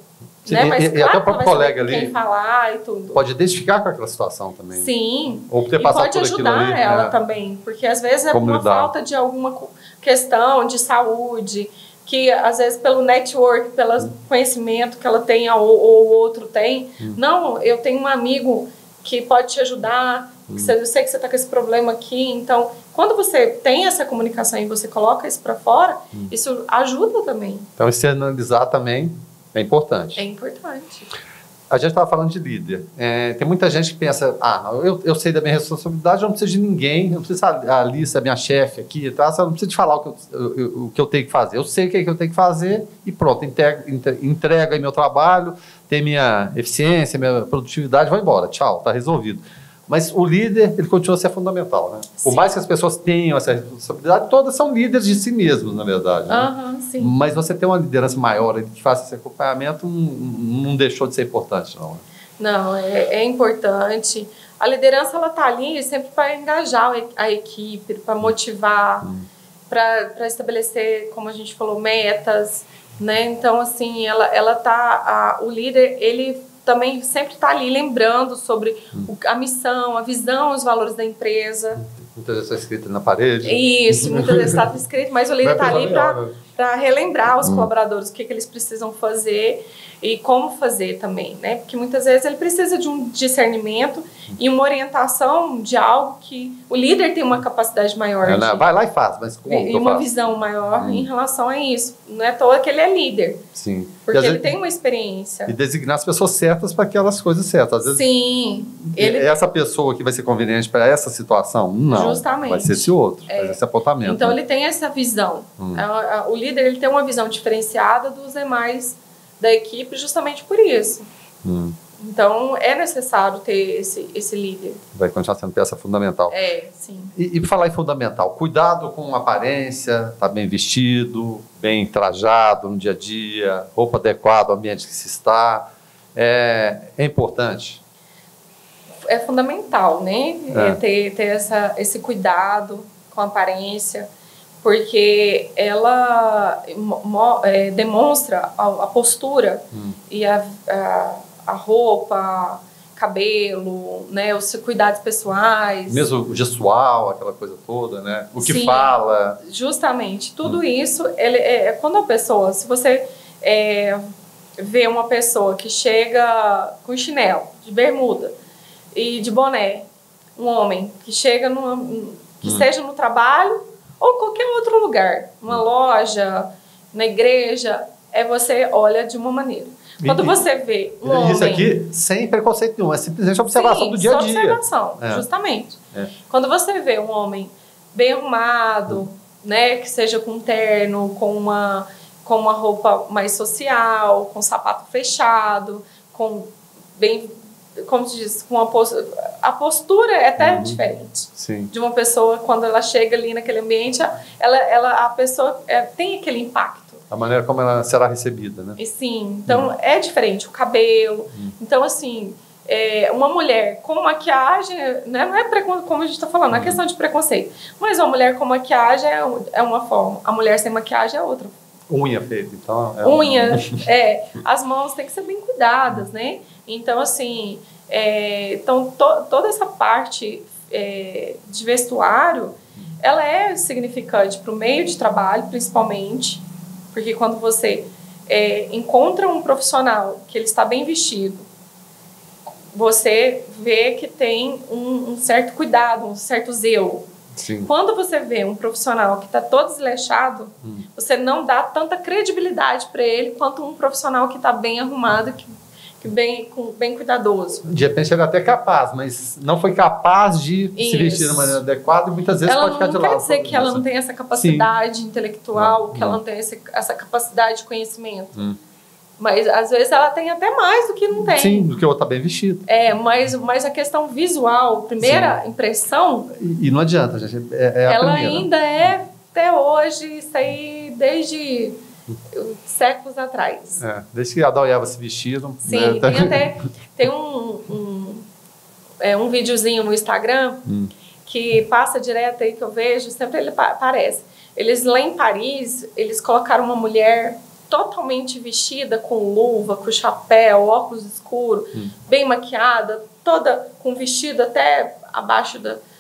A: Sim,
B: né? Mas
A: e
B: claro
A: até o próprio colega ali
B: quem falar e tudo.
A: Pode identificar com aquela situação também.
B: Sim.
A: Ou ter passado
B: pode
A: por aquilo
B: ajudar
A: ali,
B: ela também, porque às vezes é uma falta de alguma questão de saúde, que às vezes pelo network, pelo conhecimento que ela tem ou o outro tem. Não, eu tenho um amigo que pode te ajudar, eu sei que você está com esse problema aqui. Então, quando você tem essa comunicação e você coloca isso para fora, isso ajuda também.
A: Então, externalizar também é importante.
B: É importante.
A: A gente estava falando de líder. Tem muita gente que pensa, eu sei da minha responsabilidade, eu não preciso de ninguém, eu não preciso a Alice, a minha chefe aqui, tá? Eu não preciso de falar o que eu tenho que fazer. Eu sei o que eu tenho que fazer e pronto, entrego aí meu trabalho, tem minha eficiência, minha produtividade, vai embora, tchau, está resolvido. Mas o líder, ele continua a ser fundamental, né? Sim. Por mais que as pessoas tenham essa responsabilidade, todas são líderes de si mesmos, na verdade. Né?
B: Sim.
A: Mas você ter uma liderança maior que faça esse acompanhamento não deixou de ser importante, não.
B: Não, é importante. A liderança, ela está ali sempre para engajar a equipe, para motivar, para estabelecer, como a gente falou, metas, né? Então, assim, o líder, ele também sempre está ali lembrando sobre a missão, a visão, os valores da empresa.
A: Muitas vezes está escrito na parede.
B: Isso, muitas vezes está escrito, mas o líder está ali para relembrar os colaboradores o que eles precisam fazer e como fazer também, né? Porque muitas vezes ele precisa de um discernimento e uma orientação de algo que o líder tem uma capacidade maior.
A: Vai lá e faz, mas como
B: e uma visão maior em relação a isso. Não é à toa que ele é líder.
A: Sim.
B: Porque ele tem uma experiência.
A: E designar as pessoas certas para aquelas coisas certas. Às vezes,
B: sim.
A: Essa pessoa que vai ser conveniente para essa situação? Não.
B: Justamente.
A: Vai ser esse outro, vai ser esse apontamento.
B: Então, ele tem essa visão. O líder, ele tem uma visão diferenciada dos demais da equipe justamente por isso. Então, é necessário ter esse líder.
A: Vai continuar sendo peça fundamental.
B: Sim.
A: E por falar em fundamental, cuidado com a aparência, tá bem vestido, bem trajado no dia a dia, roupa adequada ao ambiente que se está. É importante.
B: É fundamental, né? Ter esse cuidado com a aparência, porque ela demonstra a postura e a roupa, cabelo, né, os cuidados pessoais.
A: Mesmo o gestual, aquela coisa toda, né? O que fala.
B: Justamente. Tudo isso, quando a pessoa, se você vê uma pessoa que chega com chinelo, de bermuda e de boné, um homem que chega que seja no trabalho ou em qualquer outro lugar, numa loja, na igreja, você olha de uma maneira. Quando você vê um homem...
A: Isso aqui sem preconceito nenhum, é simplesmente observação do dia a dia.
B: Observação, justamente. Quando você vê um homem bem arrumado, né, que seja com um terno, com uma roupa mais social, com sapato fechado, como se diz, com a postura é até diferente.
A: Sim.
B: De uma pessoa, quando ela chega ali naquele ambiente, a pessoa tem aquele impacto.
A: A maneira como ela será recebida, né?
B: E sim, então é diferente, o cabelo. Então, assim, uma mulher com maquiagem, né, não é como a gente está falando, não é questão de preconceito, mas uma mulher com maquiagem é uma forma, a mulher sem maquiagem é outra.
A: Unha feita, então...
B: As mãos têm que ser bem cuidadas, né? Então, assim, então, toda essa parte de vestuário, ela é significante para o meio de trabalho, principalmente, porque quando você encontra um profissional que ele está bem vestido, você vê que tem um certo cuidado, um certo zelo.
A: Sim.
B: Quando você vê um profissional que está todo desleixado, você não dá tanta credibilidade para ele quanto um profissional que está bem arrumado, bem cuidadoso.
A: De repente ela é até capaz, mas não foi capaz de se vestir de maneira adequada e muitas vezes pode ficar de lado.
B: Ela não quer dizer que ela não tem essa capacidade intelectual, que ela não tem essa capacidade de conhecimento. Mas, às vezes, ela tem até mais do que não tem.
A: Sim, do que o outro tá bem vestido.
B: Mas a questão visual, primeira impressão...
A: E não adianta, gente.
B: Ela ainda é, até hoje, isso aí, desde séculos atrás.
A: Desde que Adão e Eva se vestiram.
B: Sim, tem um videozinho no Instagram que passa direto aí, que eu vejo, sempre ele aparece. Eles, lá em Paris, eles colocaram uma mulher... totalmente vestida, com luva, com chapéu, óculos escuros, bem maquiada, toda com vestido até abaixo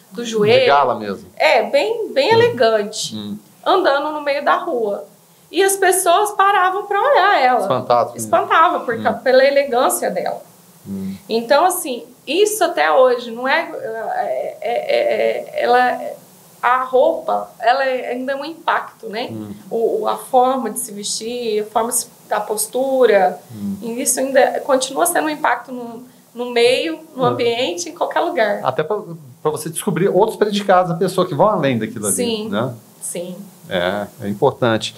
B: do joelho. De
A: gala mesmo.
B: Bem elegante, andando no meio da rua. E as pessoas paravam para olhar ela. Espantava pela elegância dela. Então, assim, isso até hoje não a roupa, ela ainda é um impacto, né? A forma de se vestir, a postura, e isso ainda continua sendo um impacto no meio, no ambiente, em qualquer lugar.
A: Até para você descobrir outros predicados da pessoa que vão além daquilo ali, né?
B: Sim.
A: É importante.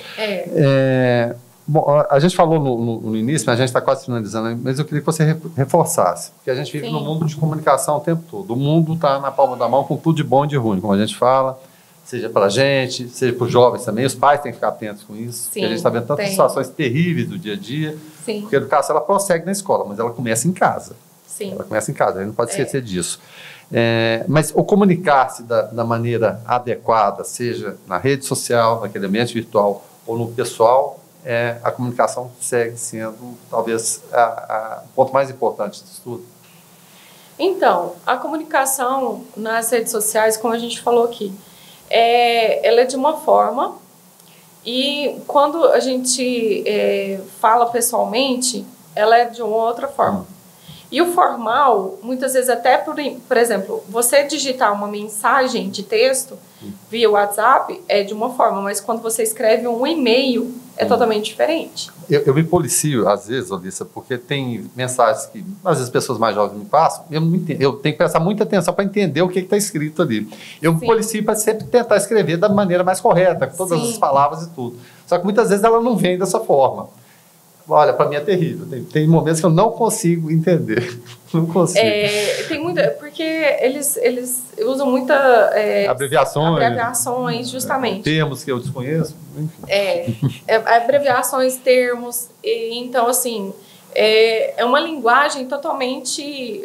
A: Bom, a gente falou no início, mas a gente está quase finalizando, mas eu queria que você reforçasse, porque a gente vive num mundo de comunicação o tempo todo. O mundo está na palma da mão com tudo de bom e de ruim, como a gente fala, seja para a gente, seja para os jovens também. Os pais têm que ficar atentos com isso, porque a gente está vendo tantas situações terríveis do dia a dia, porque a educação ela prossegue na escola, mas ela começa em casa. Ela começa em casa, a gente não pode esquecer disso. Mas o comunicar-se da maneira adequada, seja na rede social, naquele ambiente virtual ou no pessoal, a comunicação segue sendo talvez o ponto mais importante disso tudo.
B: Então, a comunicação nas redes sociais, como a gente falou aqui, ela é de uma forma, e quando a gente fala pessoalmente, ela é de uma outra forma. E o formal, muitas vezes até, por exemplo, você digitar uma mensagem de texto via WhatsApp é de uma forma, mas quando você escreve um e-mail é totalmente diferente.
A: Eu me policio, às vezes, Olissa, porque tem mensagens que, às vezes, pessoas mais jovens me passam, eu tenho que prestar muita atenção para entender o que está escrito ali. Eu me policio para sempre tentar escrever da maneira mais correta, com todas as palavras e tudo. Só que muitas vezes ela não vem dessa forma. Olha, para mim é terrível. Tem momentos que eu não consigo entender. Não consigo.
B: Tem muita... Porque eles usam muita... abreviações, justamente.
A: Termos que eu desconheço. Enfim.
B: Abreviações, termos. Então, assim, é uma linguagem totalmente...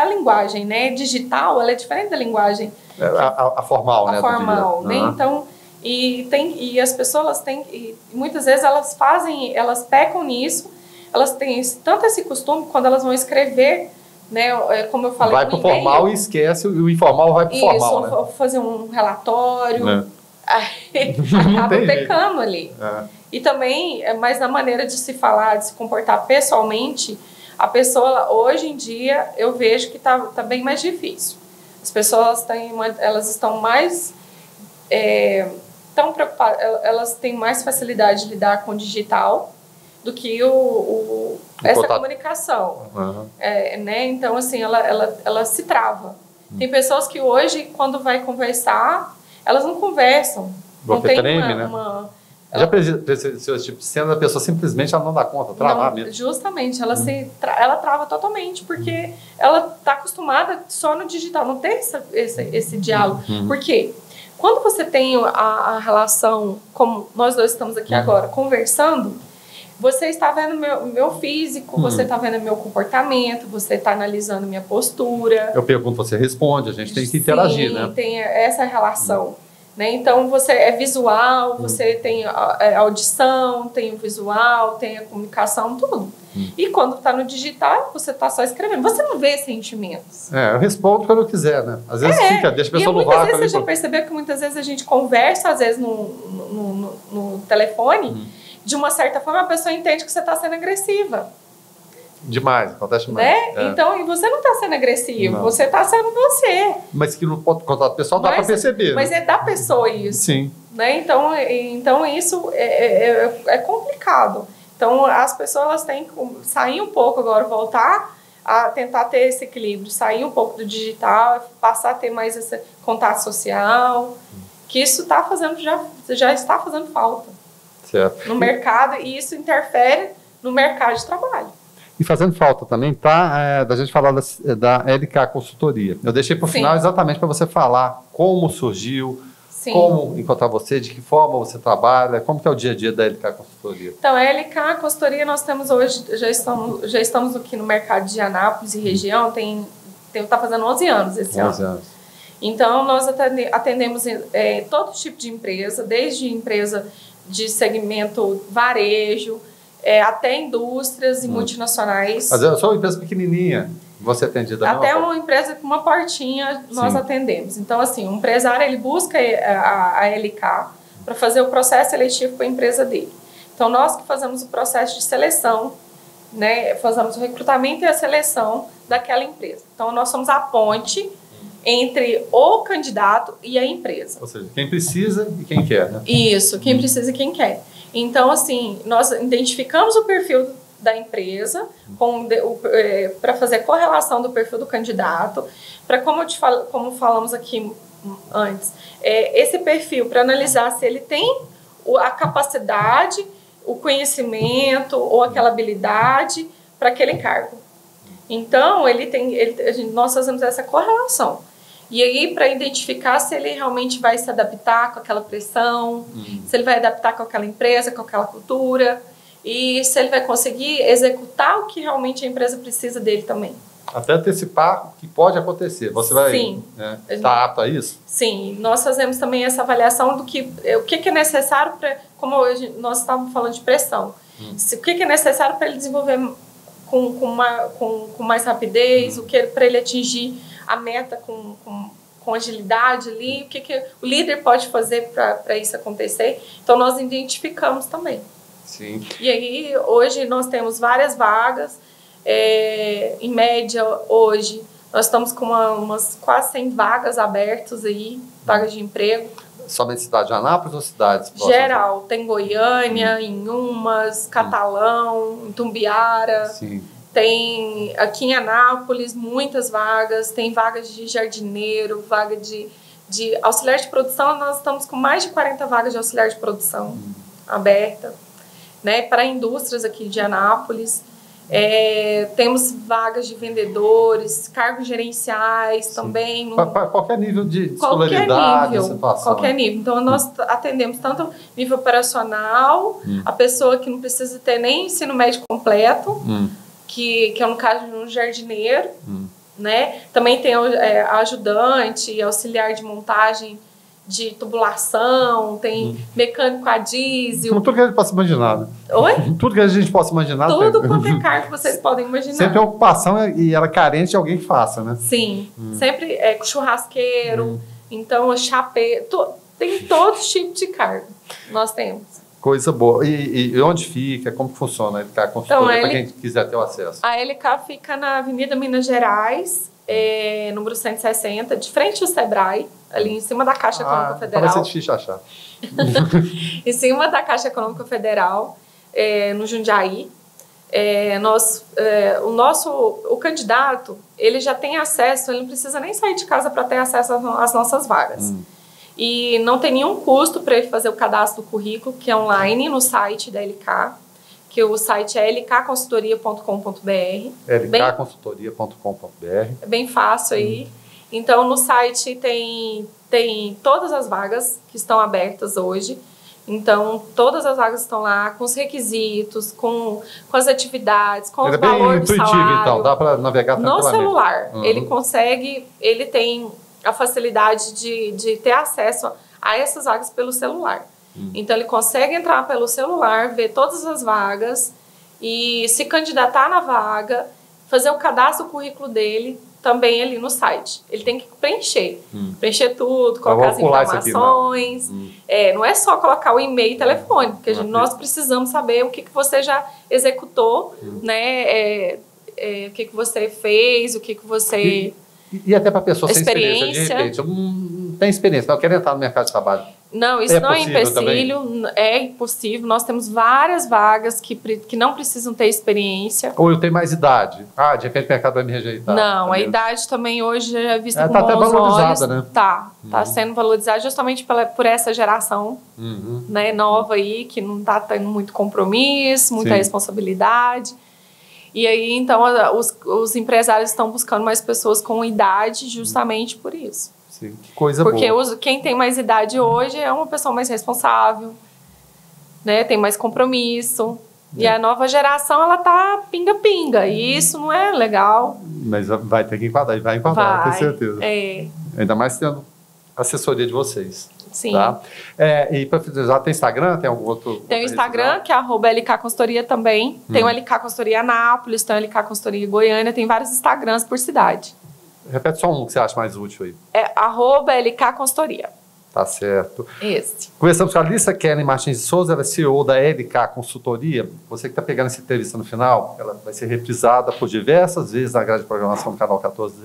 B: a linguagem, né? Digital, ela é diferente da linguagem...
A: A formal, né?
B: A formal, né? Então... E as pessoas têm, e muitas vezes elas pecam nisso, elas têm tanto esse costume, quando elas vão escrever, né, como eu falei,
A: vai para o formal e esquece, o informal vai para o formal, né?
B: Fazer um relatório, acaba pecando ali. E também, mas na maneira de se falar, de se comportar pessoalmente, a pessoa, hoje em dia, eu vejo que tá bem mais difícil. As pessoas elas estão mais... tão preocupadas, elas têm mais facilidade de lidar com o digital do que essa comunicação. Né? Então, assim, ela se trava. Tem pessoas que hoje, quando vai conversar, elas não conversam. Não tem uma
A: já presenciou esse tipo de cena, a pessoa simplesmente ela não dá conta, travar mesmo.
B: Justamente, ela trava totalmente, porque ela está acostumada só no digital, não tem esse diálogo. Por quê? Quando você tem a relação, como nós dois estamos aqui agora, conversando, você está vendo meu físico, você está vendo meu comportamento, você está analisando minha postura.
A: Eu pergunto, você responde, a gente tem que interagir, né?
B: Tem essa relação. Né? Então, você é visual, você tem a audição, tem o visual, tem a comunicação, tudo. E quando está no digital, você está só escrevendo. Você não vê sentimentos.
A: Eu respondo quando eu quiser, né? Às vezes deixa a pessoa no vácuo.
B: Muitas vezes você já percebeu que muitas vezes a gente conversa, às vezes no telefone, de uma certa forma a pessoa entende que você está sendo agressiva.
A: Demais, acontece demais.
B: Né? Então, e você não está sendo agressivo, você está sendo você.
A: Mas que no contato pessoal dá para perceber.
B: Mas é da pessoa isso.
A: Sim.
B: Né? Então isso é complicado. Então, as pessoas elas têm que sair um pouco agora, voltar a tentar ter esse equilíbrio, sair um pouco do digital, passar a ter mais esse contato social, que isso tá fazendo, já está fazendo falta no mercado, e isso interfere no mercado de trabalho.
A: E fazendo falta também, tá, da gente falar da LK Consultoria. Eu deixei para o final exatamente para você falar como surgiu, como encontrar você, de que forma você trabalha, como que é o dia a dia da LK Consultoria.
B: Então, a LK Consultoria nós temos hoje, já estamos aqui no mercado de Anápolis e região, tá fazendo 11 anos esse ano.
A: 11 anos.
B: Então, nós atendemos todo tipo de empresa, desde empresa de segmento varejo, até indústrias e multinacionais.
A: Mas eu sou uma empresa pequenininha, você atende da
B: até uma empresa com uma portinha nós atendemos. Então, assim, o empresário ele busca a LK para fazer o processo seletivo para a empresa dele. Então, nós que fazemos o processo de seleção, né, fazemos o recrutamento e a seleção daquela empresa. Então, nós somos a ponte entre o candidato e a empresa. Ou
A: seja, quem precisa e quem quer, né?
B: Isso, quem precisa e quem quer. Então, assim, nós identificamos o perfil da empresa para fazer a correlação do perfil do candidato, para, como falamos aqui antes, esse perfil para analisar se ele tem a capacidade, o conhecimento ou aquela habilidade para aquele cargo. Então, nós fazemos essa correlação. E aí, para identificar se ele realmente vai se adaptar com aquela pressão, se ele vai adaptar com aquela empresa, com aquela cultura, e se ele vai conseguir executar o que realmente a empresa precisa dele também.
A: Até antecipar o que pode acontecer. Você vai estar apto a isso?
B: Sim, nós fazemos também essa avaliação do o que é necessário para, como hoje nós estávamos falando de pressão, o que é necessário para ele desenvolver com mais rapidez, para ele atingir a meta com agilidade ali, o que o líder pode fazer para isso acontecer. Então, nós identificamos também.
A: Sim.
B: E aí, hoje, nós temos várias vagas. Em média, hoje, nós estamos com umas quase 100 vagas abertas aí, vagas de emprego.
A: Somente cidade de Anápolis ou cidades próximas?
B: Geral, tem Goiânia, Inhumas, Catalão, Itumbiara.
A: Sim.
B: Tem aqui em Anápolis muitas vagas, tem vagas de jardineiro, vaga de auxiliar de produção. Nós estamos com mais de 40 vagas de auxiliar de produção aberta, né, para indústrias aqui de Anápolis. Temos vagas de vendedores, cargos gerenciais também.
A: Qualquer nível de escolaridade, situação.
B: Qualquer nível. Então, nós atendemos tanto nível operacional, a pessoa que não precisa ter nem ensino médio completo, que é no caso de um jardineiro, né? Também tem ajudante, auxiliar de montagem de tubulação, tem mecânico a diesel.
A: Tudo que a gente possa imaginar. Né?
B: Oi?
A: Tudo que a gente possa imaginar.
B: Tudo quanto é cargo que vocês podem imaginar.
A: Sempre é ocupação e ela carente de alguém que faça, né?
B: Sim. Sempre churrasqueiro, então chapeiro, tem todo tipo de cargo. Nós temos.
A: Coisa boa. E onde fica? Como funciona a LK Consultoria, para quem quiser ter o acesso?
B: A LK fica na Avenida Minas Gerais, número 160, de frente ao Sebrae, ali em cima da Caixa Econômica Federal.
A: Parece difícil achar.
B: Em cima da Caixa Econômica Federal, no Jundiaí. O candidato, ele já tem acesso, ele não precisa nem sair de casa para ter acesso às nossas vagas. E não tem nenhum custo para ele fazer o cadastro do currículo, que é online no site da LK, que o site é lkconsultoria.com.br.
A: lkconsultoria.com.br.
B: É bem fácil aí. Então, no site tem todas as vagas que estão abertas hoje. Então, todas as vagas estão lá, com os requisitos, com as atividades, com os valores do salário. É bem intuitivo, então,
A: dá para navegar tranquilamente.
B: No celular. Ele tem a facilidade de ter acesso a essas vagas pelo celular. Então, ele consegue entrar pelo celular, ver todas as vagas e se candidatar na vaga, fazer o cadastro do currículo dele também ali no site. Ele tem que preencher tudo, colocar as informações. Não é só colocar o e-mail e telefone, porque nós precisamos saber o que você já executou, né? O que você fez, o que você...
A: E até para a pessoa sem experiência, de repente, eu não tenho experiência, mas eu quero entrar no mercado de trabalho.
B: Não, isso não é empecilho, é impossível. Nós temos várias vagas que não precisam ter experiência.
A: Ou eu tenho mais idade? De repente o mercado vai me rejeitar.
B: Não, a idade também hoje é vista com
A: tá até
B: bons
A: valorizada,
B: olhos.
A: né?
B: Tá sendo valorizada justamente por essa geração né, nova aí, que não está tendo muito compromisso, muita responsabilidade. E aí, então, os empresários estão buscando mais pessoas com idade justamente por isso.
A: Sim, que coisa
B: porque
A: boa.
B: Quem tem mais idade hoje é uma pessoa mais responsável, né? Tem mais compromisso. E a nova geração, ela tá pinga-pinga. E isso não é legal.
A: Mas vai ter que enquadrar, vai enquadrar, tenho certeza. Ainda mais tendo assessoria de vocês.
B: Sim.
A: Tá? E para finalizar, tem Instagram? Tem algum outro?
B: Tem o Instagram, que é @LK Consultoria também. Tem o LK Consultoria Anápolis, tem o LK Consultoria Goiânia. Tem vários Instagrams por cidade.
A: Repete só um que você acha mais útil aí.
B: É @LK Consultoria.
A: Tá certo.
B: Esse.
A: Conversamos com a Alissa Kellen Martins de Souza, ela é CEO da LK Consultoria. Você que está pegando essa entrevista no final, ela vai ser reprisada por diversas vezes na grade de programação do canal 14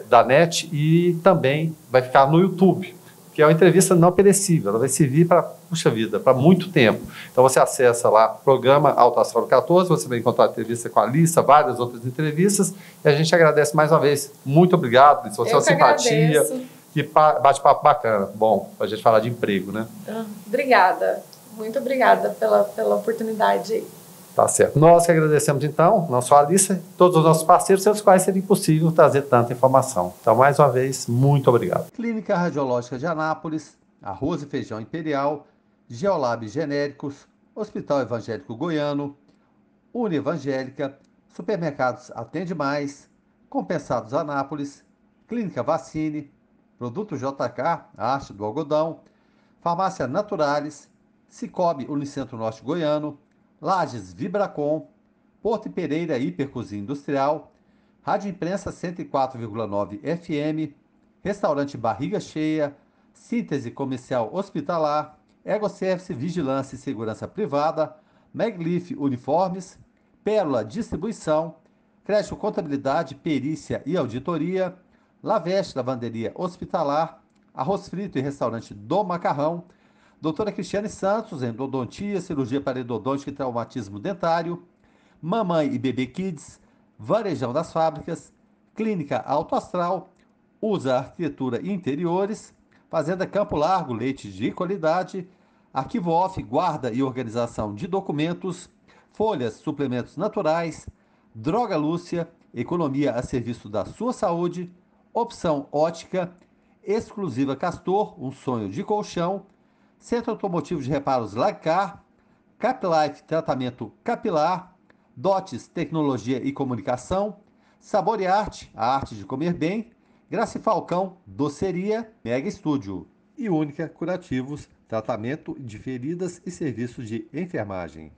A: da NET e também vai ficar no YouTube, que é uma entrevista não perecível. Ela vai servir para, puxa vida, para muito tempo. Então você acessa lá, programa Alto Astral 14, você vai encontrar a entrevista com a Alissa, várias outras entrevistas, e a gente agradece mais uma vez. Muito obrigado, Alissa, você é uma simpatia.
B: Agradeço.
A: E bate-papo bacana. Bom, para a gente falar de emprego, né?
B: Obrigada. Muito obrigada pela oportunidade aí.
A: Tá certo. Nós que agradecemos, então, não só a Alissa, todos os nossos parceiros, sem os quais seria impossível trazer tanta informação. Então, mais uma vez, muito obrigado. Clínica Radiológica de Anápolis, Arroz e Feijão Imperial, Geolab Genéricos, Hospital Evangélico Goiano, Unievangélica, Supermercados Atende Mais, Compensados Anápolis, Clínica Vacine, Produto JK, a Arte do Algodão, Farmácia Naturalis, Cicobi Unicentro Norte Goiano, Lages Vibracom, Porto Pereira Hipercozinha Industrial, Rádio Imprensa 104,9 FM, Restaurante Barriga Cheia, Síntese Comercial Hospitalar, Egoservice Vigilância e Segurança Privada, Meglif Uniformes, Pérola Distribuição, Crédito Contabilidade, Perícia e Auditoria, Laveste Lavanderia Hospitalar, Arroz Frito e Restaurante do Macarrão, Doutora Cristiane Santos, Endodontia, Cirurgia Parodontítica e Traumatismo Dentário, Mamãe e Bebê Kids, Varejão das Fábricas, Clínica Alto Astral, Usa Arquitetura e Interiores, Fazenda Campo Largo, leite de qualidade, Arquivo Off, guarda e organização de documentos, folhas, suplementos naturais, Droga Lúcia, economia a serviço da sua saúde, Opção Ótica, Exclusiva Castor, um sonho de colchão, Centro Automotivo de Reparos Lagcar, Caplife Tratamento Capilar, Dotes Tecnologia e Comunicação, Sabor e Arte, a arte de comer bem, Graça e Falcão, Doceria, Mega Estúdio e Única Curativos, tratamento de feridas e serviços de enfermagem.